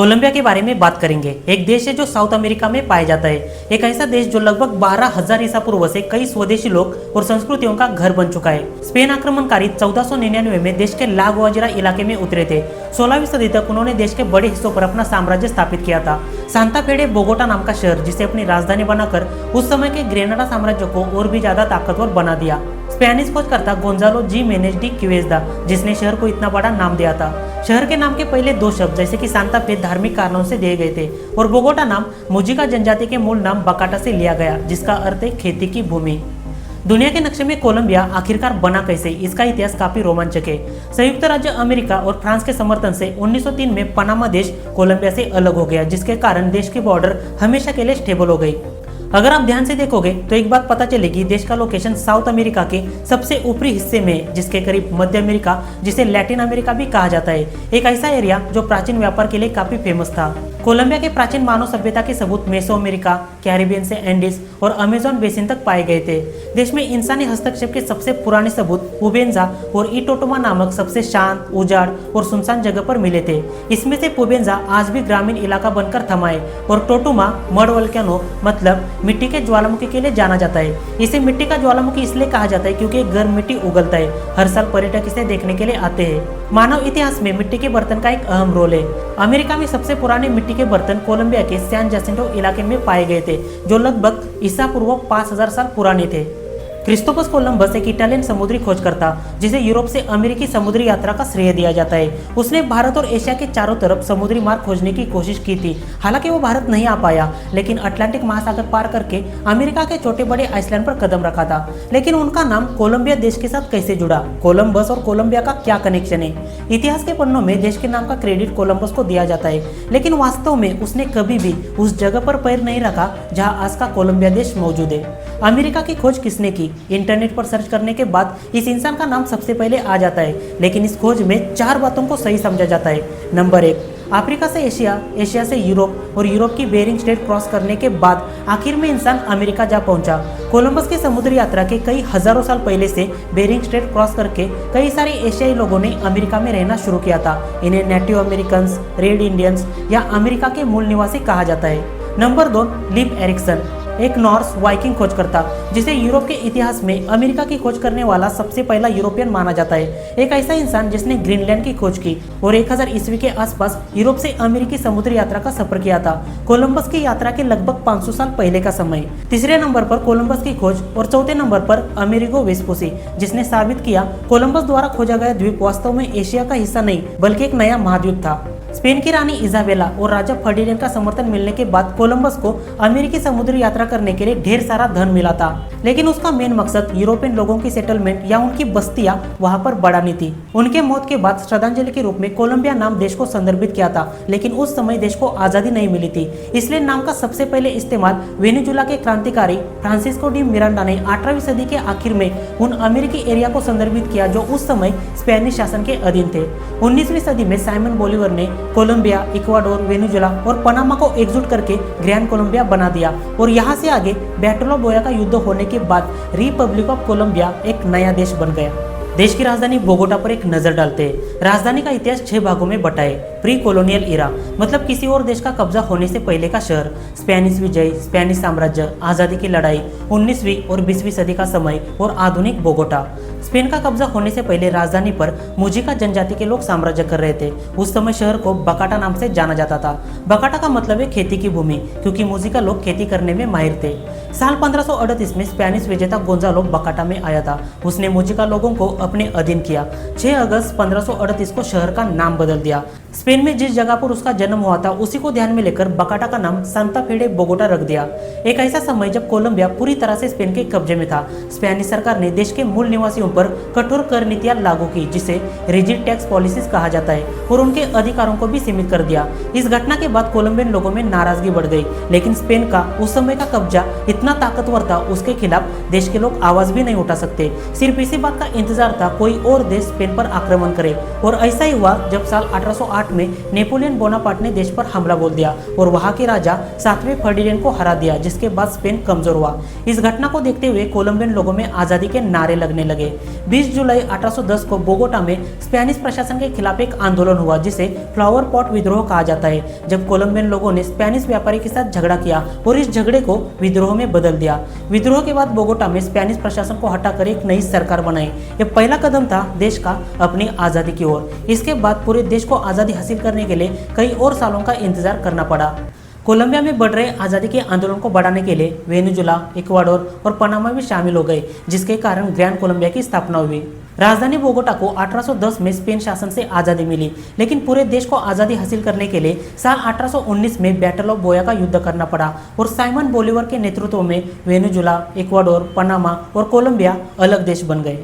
Colombia के बारे में बात करेंगे। एक देश है जो साउथ अमेरिका में पाया जाता है। एक ऐसा देश जो लगभग 12,000 ईसा पूर्व से कई स्वदेशी लोग और संस्कृतियों का घर बन चुका है। स्पेन आक्रमणकारी 1499 में देश के ला गुआजिरा इलाके में उतरे थे। 16वीं सदी तक उन्होंने देश के बड़े हिस्सों पर अपना साम्राज्य स्थापित किया था। सांता फे डे बोगोटा नाम का शहर, जिसे अपनी राजधानी बनाकर उस समय के ग्रेनाडा साम्राज्य को और भी ज्यादा ताकतवर बना दिया। स्पेनिश खोजकर्ता गोंजालो जी मेनेज डी क्वेज़दा, जिसने शहर को इतना बड़ा नाम दिया था। शहर के नाम के पहले दो शब्द जैसे कि सांता फे धार्मिक कारणों से दिए गए थे और बोगोटा नाम मुजिका जनजाति के मूल नाम बकाटा से लिया गया, जिसका अर्थ है खेती की भूमि। दुनिया के नक्शे में कोलंबिया आखिरकार बना कैसे, इसका इतिहास काफी रोमांचक है। संयुक्त राज्य अमेरिका और फ्रांस के समर्थन से 1903 में पनामा देश कोलंबिया से अलग हो गया, जिसके कारण देश की बॉर्डर हमेशा के लिए स्टेबल हो गई। अगर आप ध्यान से देखोगे तो एक बात पता चलेगी, देश का लोकेशन साउथ अमेरिका के सबसे ऊपरी हिस्से में, जिसके करीब मध्य अमेरिका, जिसे लैटिन अमेरिका भी कहा जाता है, एक ऐसा एरिया जो प्राचीन व्यापार के लिए काफी फेमस था। कोलंबिया के प्राचीन मानव सभ्यता के सबूत मेसो अमेरिका, कैरिबियन से एंडीज और अमेजोन बेसिन तक पाए गए थे। देश में इंसानी हस्तक्षेप के सबसे पुराने सबूत पुबेंजा और इटोटोमा नामक सबसे शांत, उजाड़ और सुनसान जगह पर मिले थे। इसमें से पुबेंजा आज भी ग्रामीण इलाका बनकर थमा है और टोटुमा मड वोल्केनो मतलब मिट्टी के ज्वालामुखी के लिए जाना जाता है। इसे मिट्टी का ज्वालामुखी इसलिए कहा जाता है क्योंकि गर्म मिट्टी उगलता है। हर साल पर्यटक इसे देखने के लिए आते हैं। मानव इतिहास में मिट्टी के बर्तन का एक अहम रोल है। अमेरिका में सबसे पुराने मिट्टी के बर्तन कोलंबिया के सैन जासिंटो इलाके में पाए गए थे, जो लगभग ईसा पूर्व 5000 साल पुराने थे। क्रिस्तोफस कोलंबस एक इटालियन समुद्री खोजकर्ता, जिसे यूरोप से अमेरिकी समुद्री यात्रा का श्रेय दिया जाता है। उसने भारत और एशिया के चारों तरफ समुद्री मार्ग खोजने की कोशिश की थी। हालांकि वो भारत नहीं आ पाया, लेकिन अटलांटिक महासागर पार करके अमेरिका के छोटे बड़े आइसलैंड पर कदम रखा था। लेकिन उनका नाम कोलंबिया देश के साथ कैसे जुड़ा? कोलंबस और कोलंबिया का क्या कनेक्शन है? इतिहास के पन्नों में देश के नाम का क्रेडिट कोलंबस को दिया जाता है, लेकिन वास्तव में उसने कभी भी उस जगह पर पैर नहीं रखा जहाँ आज का कोलंबिया देश मौजूद है। अमेरिका की खोज किसने की? इंटरनेट पर सर्च करने के बाद इस इंसान का नाम सबसे पहले आ जाता है, लेकिन इस खोज में 4 बातों को सही समझा जाता है। नंबर 1, अफ्रीका से एशिया, एशिया से यूरोप और यूरोप की बेरिंग स्ट्रेट क्रॉस करने के बाद आखिर में इंसान अमेरिका जा पहुंचा। कोलंबस की समुद्री यात्रा के कई हजारों साल पहले से बेरिंग स्ट्रेट क्रॉस करके कई सारे एशियाई लोगों ने अमेरिका में रहना शुरू किया था। इन्हें नेटिव अमेरिकन्स, रेड इंडियंस या अमेरिका के मूल निवासी कहा जाता है। नंबर 2, लिव एरिक्सन, एक नॉर्स वाइकिंग खोजकर्ता, जिसे यूरोप के इतिहास में अमेरिका की खोज करने वाला सबसे पहला यूरोपियन माना जाता है। एक ऐसा इंसान जिसने ग्रीनलैंड की खोज की और 1000 ईस्वी के आसपास यूरोप से अमेरिकी समुद्री यात्रा का सफर किया था। कोलंबस की यात्रा के लगभग 500 साल पहले का समय। तीसरे नंबर पर कोलंबस की खोज और चौथे नंबर पर अमेरिगो वेस्पुसी, जिसने साबित किया कोलंबस द्वारा खोजा गया द्वीप वास्तव में एशिया का हिस्सा नहीं बल्कि एक नया महाद्वीप था। स्पेन की रानी इजाबेला और राजा फर्डिनेंड का समर्थन मिलने के बाद कोलंबस को अमेरिकी समुद्री यात्रा करने के लिए ढेर सारा धन मिला था, लेकिन उसका मेन मकसद यूरोपियन लोगों की सेटलमेंट या उनकी बस्तियां वहां पर बढ़ानी थी। उनके मौत के बाद श्रद्धांजलि के रूप में कोलंबिया नाम देश को संदर्भित किया था, लेकिन उस समय देश को आजादी नहीं मिली थी, इसलिए नाम का सबसे पहले इस्तेमाल वेनेजुला के क्रांतिकारी फ्रांसिस्को डी मिरांडा ने 18वीं सदी के आखिर में उन अमेरिकी एरिया को संदर्भित किया जो उस समय स्पेनिश शासन के अधीन थे। 19वीं सदी में साइमन बोलीवर ने कोलंबिया, इक्वाडोर, वेनेजुला और पनामा को एकजुट करके ग्रैंड कोलंबिया बना दिया और यहाँ से आगे बैटल ऑफ बोया का युद्ध होने के बाद रिपब्लिक ऑफ कोलंबिया एक नया देश बन गया। देश की राजधानी बोगोटा पर एक नजर डालते हैं। राजधानी का इतिहास 6 भागों में बटा है। प्री कोलोनियल इरा मतलब किसी और देश का कब्जा होने से पहले का शहर, स्पेनिश विजय, स्पेनिश साम्राज्य, आजादी की लड़ाई, 19वीं और 20वीं सदी का समय और आधुनिक बोगोटा। स्पेन का कब्जा होने से पहले राजधानी पर मुजिका जनजाति के लोग साम्राज्य कर रहे थे। उस समय शहर को बकाटा नाम से जाना जाता था। बकाटा का मतलब है खेती की भूमि, क्योंकि मुजिका लोग खेती करने में माहिर थे। साल 1538 में स्पेनिश विजेता गोंजालो बकाटा में आया था। उसने मुजिका लोगों को अपने अधीन किया। 6 अगस्त 1538 को शहर का नाम बदल दिया। स्पेन में जिस जगह पर उसका जन्म हुआ था उसी को ध्यान में लेकर बकाटा का नाम सांता फे डे बोगोटा रख दिया। एक ऐसा समय जब कोलंबिया पूरी तरह से स्पेन के कब्जे में था। स्पेनिश सरकार ने देश के मूल निवासियों पर कठोर कर नीतियां लागू की, जिसे रिजिड टैक्स पॉलिसीज कहा जाता है, और उनके अधिकारों को भी सीमित कर दिया। इस घटना के बाद कोलंबियन लोगों में नाराजगी बढ़ गई, लेकिन स्पेन का उस समय का कब्जा इतना ताकतवर था, उसके खिलाफ देश के लोग आवाज भी नहीं उठा सकते। सिर्फ इसी बात का इंतजार था कोई और देश स्पेन पर आक्रमण करे और ऐसा ही हुआ जब साल 1808 में नेपोलियन बोनापार्ट ने देश पर हमला बोल दिया और वहां के राजा 7वें फर्डिनेंड को हरा दिया, जिसके बाद स्पेन कमजोर हुआ। इस घटना को देखते हुए कोलंबियन लोगों में आजादी के नारे लगने लगे। 20 जुलाई 1810 को बोगोटा में स्पेनिश प्रशासन के खिलाफ एक आंदोलन हुआ जिसे फ्लावर पॉट विद्रोह कहा जाता है, जब कोलंबियन लोगों ने स्पेनिश व्यापारी के साथ झगड़ा किया और इस झगड़े को विद्रोह में बदल दिया। विद्रोह के बाद बोगोटा में स्पेनिश प्रशासन को हटाकर एक नई सरकार बनाई। यह पहला कदम था देश का अपनी आजादी की ओर। इसके बाद पूरे देश को आजादी हासिल करने के लिए कई और सालों का इंतजार करना पड़ा। कोलंबिया में बढ़ रहे आज़ादी के आंदोलन को बढ़ाने के लिए वेनेजुला, इक्वाडोर और पनामा भी शामिल हो गए, जिसके कारण ग्रैंड कोलंबिया की स्थापना हुई। राजधानी बोगोटा को 1810 में स्पेन शासन से आज़ादी मिली, लेकिन पूरे देश को आज़ादी हासिल करने के लिए साल 1819 में बैटल ऑफ बोया का युद्ध करना पड़ा और साइमन बोलीवर के नेतृत्व में वेनेजुला, इक्वाडोर, पनामा और कोलंबिया अलग देश बन गए।